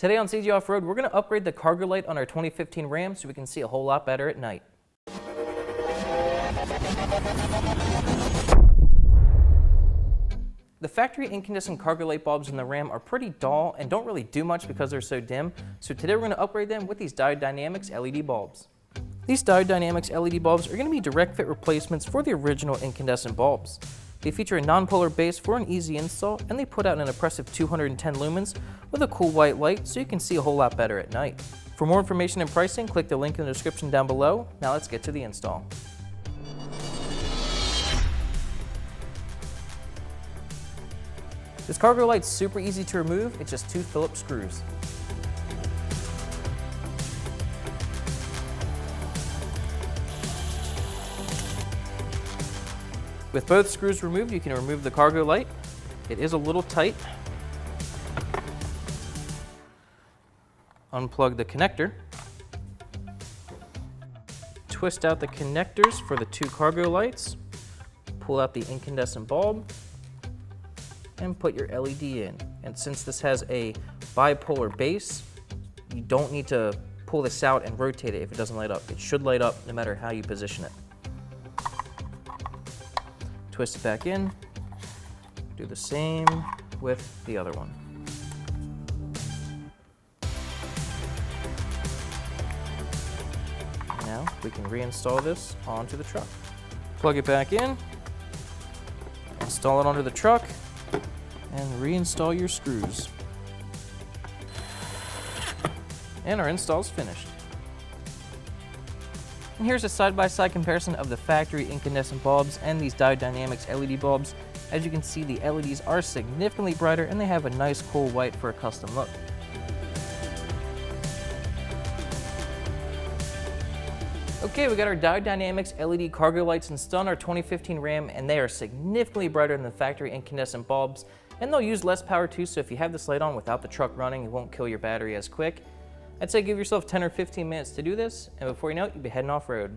Today on CG Off-Road, we're going to upgrade the cargo light on our 2015 Ram so we can see a whole lot better at night. The factory incandescent cargo light bulbs in the Ram are pretty dull and don't really do much because they're so dim, so today we're going to upgrade them with these Diode Dynamics LED bulbs. These Diode Dynamics LED bulbs are going to be direct fit replacements for the original incandescent bulbs. They feature a non-polar base for an easy install, and they put out an impressive 210 lumens with a cool white light so you can see a whole lot better at night. For more information and pricing, click the link in the description down below. Now let's get to the install. This cargo light's super easy to remove, it's just 2 Phillips screws. With both screws removed, you can remove the cargo light. It is a little tight. Unplug the connector. Twist out the connectors for the 2 cargo lights. Pull out the incandescent bulb and put your LED in. And since this has a bipolar base, you don't need to pull this out and rotate it if it doesn't light up. It should light up no matter how you position it. Twist it back in, do the same with the other one. Now we can reinstall this onto the truck. Plug it back in, install it onto the truck, and reinstall your screws. And our install is finished. And here's a side-by-side comparison of the factory incandescent bulbs and these Diode Dynamics LED bulbs. As you can see, the LEDs are significantly brighter and they have a nice cool white for a custom look. Okay, we got our Diode Dynamics LED cargo lights installed on our 2015 Ram, and they are significantly brighter than the factory incandescent bulbs, and they'll use less power too, so if you have this light on without the truck running, it won't kill your battery as quick. I'd say give yourself 10 or 15 minutes to do this, and before you know it, you'll be heading off-road.